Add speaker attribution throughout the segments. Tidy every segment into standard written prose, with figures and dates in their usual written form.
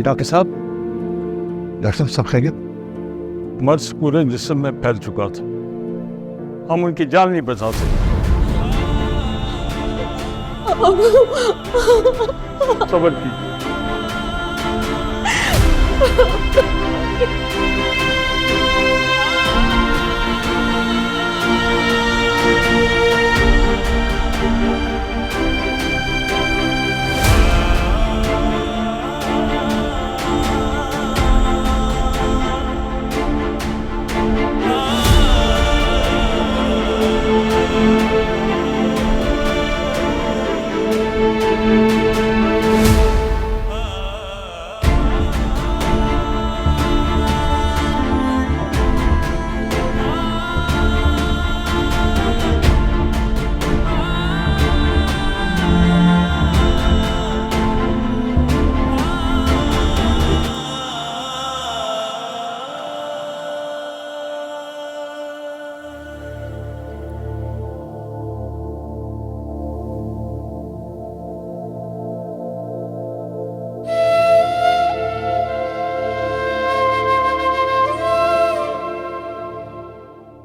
Speaker 1: Doctor साहब, सब खैरियत?
Speaker 2: मर्ज पूरे जिस्म में फैल चुका था, हम उनकी जान नहीं बचा सके। सब्र कीजिए।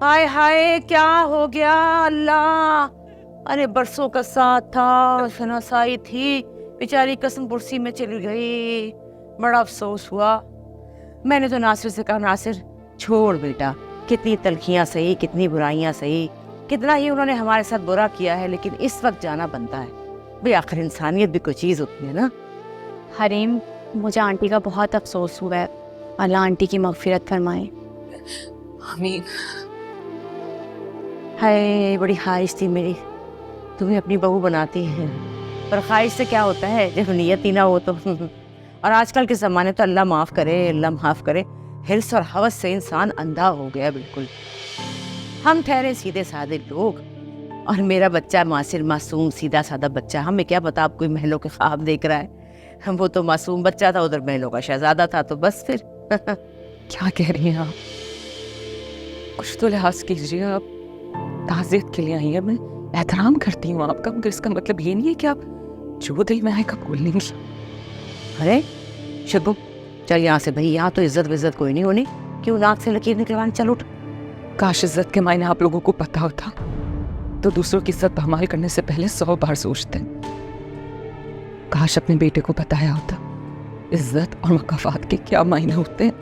Speaker 3: हाय हाय, क्या हो गया अल्लाह। अरे बरसों का साथ था, शनासाई थी, बेचारी कसम पुरसी में चली गई। बड़ा अफसोस हुआ। मैंने तो नासिर से कहा, नासिर छोड़ बेटा, कितनी तलखियां सही, कितनी बुराइयां सही, कितना ही उन्होंने हमारे साथ बुरा किया है, लेकिन इस वक्त जाना बनता है भाई। आखिर इंसानियत भी कोई चीज़ होती है ना।
Speaker 4: हरीम, मुझे आंटी का बहुत अफसोस हुआ है। अल्लाह आंटी की मगफिरत फरमाए।
Speaker 3: आमीन। हाय, बड़ी ख्वाहिश थी मेरी, तुम्हें अपनी बहू बनाती है, पर ख्वाहिश से क्या होता है जब नियत ही ना हो तो। और आजकल के ज़माने तो अल्लाह माफ़ करे, अल्लाह माफ़ करे, हिर्स और हवस से इंसान अंधा हो गया बिल्कुल। हम ठहरे सीधे साधे लोग, और मेरा बच्चा मासिर मासूम सीधा साधा बच्चा। हमें क्या पता आप कोई महलों के ख्वाब देख रहा है। वो तो मासूम बच्चा था, उधर महलों का शहजादा था, तो बस फिर।
Speaker 5: क्या कह रही हैं आप? कुछ तो लिहाज कीजिए। आप ताज़ियत के लिए आई है, मैं एहतराम करती हूँ आपका, मगर इसका मतलब ये नहीं है कि आप जो दिल में आएगा बोल लेंगी।
Speaker 3: अरे शबू, चल यहाँ से भाई, यहाँ तो इज्जत विज्जत कोई नहीं होनी। क्यों नाक से लकीर निकलवाने, चल उठ।
Speaker 5: काश इज्जत के मायने आप लोगों को पता होता तो दूसरों की इज्जत बहमाल करने से पहले 100 बार सोचते। काश अपने बेटे को बताया होता इज्जत और मकाफात के क्या मायने होते हैं।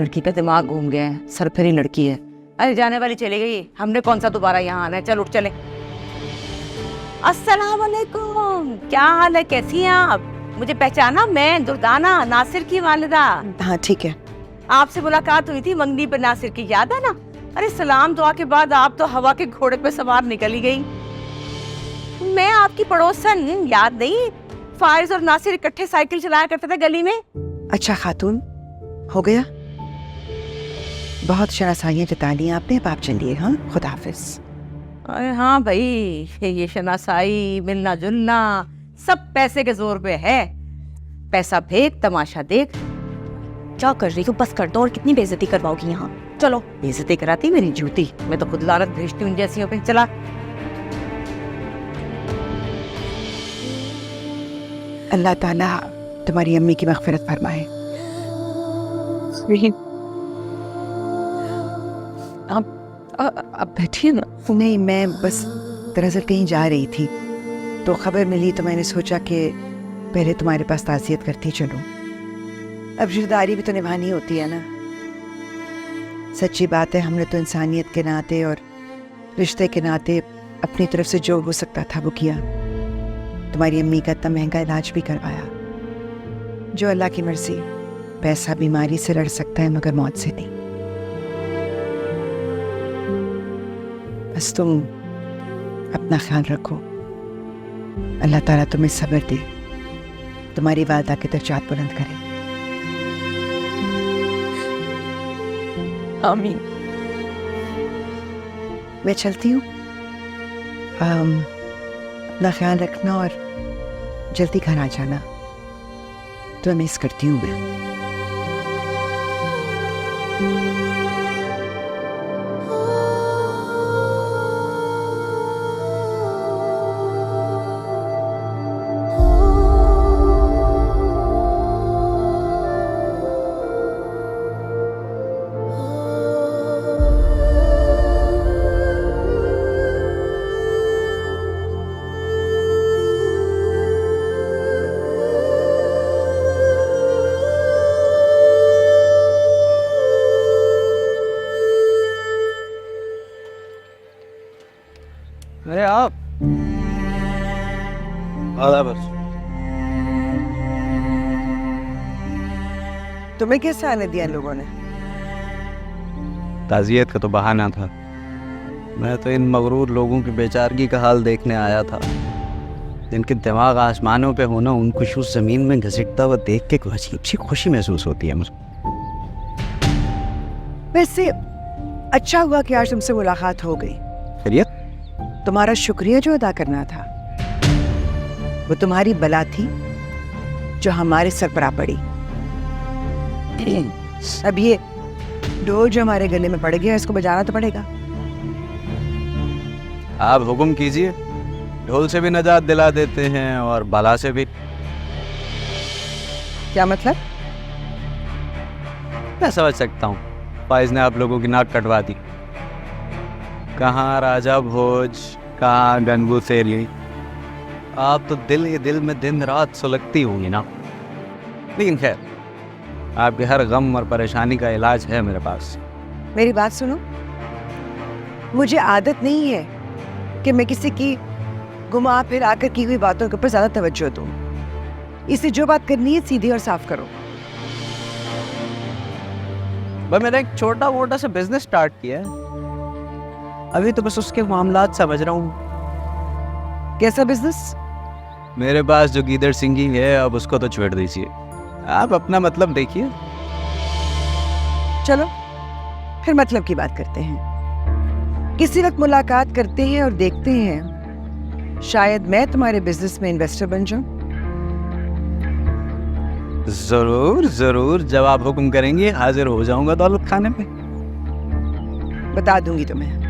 Speaker 3: लड़की का दिमाग घूम गया है, सरफरी लड़की है। अरे जाने वाली चली गई, हमने कौन सा दोबारा यहाँ आना है। चल उठ चले। अस्सलाम वालेकुम, क्या हाल है, कैसी हैं आप? मुझे पहचाना? मैं दुर्दाना, नासिर की वालिदा।
Speaker 6: हाँ ठीक है।
Speaker 3: आपसे मुलाकात हुई थी मंगनी पे, नासिर की, याद है ना? अरे सलाम दुआ के बाद आप तो हवा के घोड़े पे सवार निकली गई। मैं आपकी पड़ोसन, याद नहीं? फारिज और नासिर इकट्ठे साइकिल चलाया करते थे गली में।
Speaker 6: अच्छा खातून, हो गया? बहुत शनासाइयाँ जता ली आपने, अब आप चलिए। हाँ, खुदा हाफिज।
Speaker 3: अरे हाँ भाई, ये शनासाई, मिलना जुलना सब पैसे के जोर पे है। पैसा फेंक, तमाशा देख।
Speaker 4: क्या कर रही हो? बस कर दो, और कितनी बेइज्जती करवाओगी यहाँ। चलो।
Speaker 3: बेइज्जती कराती मेरी जूती, मैं तो खुद लानत भेजती हूँ जैसियों पे। चला।
Speaker 6: अल्लाह ताला तुम्हारी अम्मी की मगफिरत फरमाए।
Speaker 5: आप बैठिए ना।
Speaker 6: नहीं, मैं बस दरअसल कहीं जा रही थी तो खबर मिली, तो मैंने सोचा कि पहले तुम्हारे पास ताज़ियत करती चलूं। अब जिम्मेदारी भी तो निभानी होती है ना। सच्ची बात है, हमने तो इंसानियत के नाते और रिश्ते के नाते अपनी तरफ से जो हो सकता था वो किया। तुम्हारी अम्मी का इतना महंगा इलाज भी करवाया। जो अल्लाह की मर्जी, पैसा बीमारी से लड़ सकता है मगर मौत से नहीं। बस तुम अपना ख्याल रखो, अल्लाह ताला तुम्हें सब्र दे, तुम्हारी वालदा के दर्जात बुलंद करे।
Speaker 5: आमीन।
Speaker 6: मैं चलती हूँ। अपना ख्याल रखना और जल्दी घर आ जाना। तो मिस करती हूँ मैं।
Speaker 7: अरे आप आधा बस।
Speaker 6: तुम्हें कैसे आने दिया इन लोगों ने?
Speaker 7: ताज़ियत का तो बहाना था। मैं तो इन मगरूर लोगों की बेचारगी का हाल देखने आया था। जिनके दिमाग आसमानों पे होना, उनको शूज ज़मीन में घसीटता हुआ देख के कोई अजीब सी खुशी महसूस होती है मुझे।
Speaker 6: वैसे अच्छा हुआ कि आज तुमसे मुलाकात हो गई।
Speaker 7: खैरियत?
Speaker 6: तुम्हारा शुक्रिया जो अदा करना था, वो तुम्हारी बला थी जो हमारे सर पर आ पड़ी। अब ये ढोल जो हमारे गले में पड़ गया, इसको बजाना तो पड़ेगा।
Speaker 7: आप हुक्म कीजिए। ढोल से भी नजात दिला देते हैं और बला से भी।
Speaker 6: क्या मतलब?
Speaker 7: मैं समझ सकता हूँ। फाइज ने आप लोगों की नाक कटवा दी। कहाँ राजा भोज, कहाँ गनगू तेरी। आप तो दिल ही दिल में दिन रात सुलगती होंगी ना। लेकिन खैर, आपके हर गम और परेशानी का इलाज है मेरे पास।
Speaker 6: मेरी बात सुनो, मुझे आदत नहीं है कि मैं किसी की घुमा फिर आकर की हुई बातों के ऊपर ज्यादा तवज्जो दूं। इससे जो बात करनी है सीधी और साफ करो।
Speaker 7: भाई मैंने एक छोटा मोटा सा बिजनेस स्टार्ट किया है। अभी तो बस उसके मामलात समझ रहा हूँ।
Speaker 6: कैसा बिजनेस?
Speaker 7: मेरे पास जो गीदड़ सिंगी है, अब उसको तो छोड़ दीजिए। आप अपना मतलब देखिए।
Speaker 6: चलो फिर मतलब की बात करते हैं। किसी वक्त मुलाकात करते हैं और देखते हैं, शायद मैं तुम्हारे बिजनेस में इन्वेस्टर बन जाऊं।
Speaker 7: जरूर जरूर, जब आप हुक्म करेंगे हाजिर हो जाऊंगा दौलत खाने पे।
Speaker 6: बता दूंगी तुम्हें।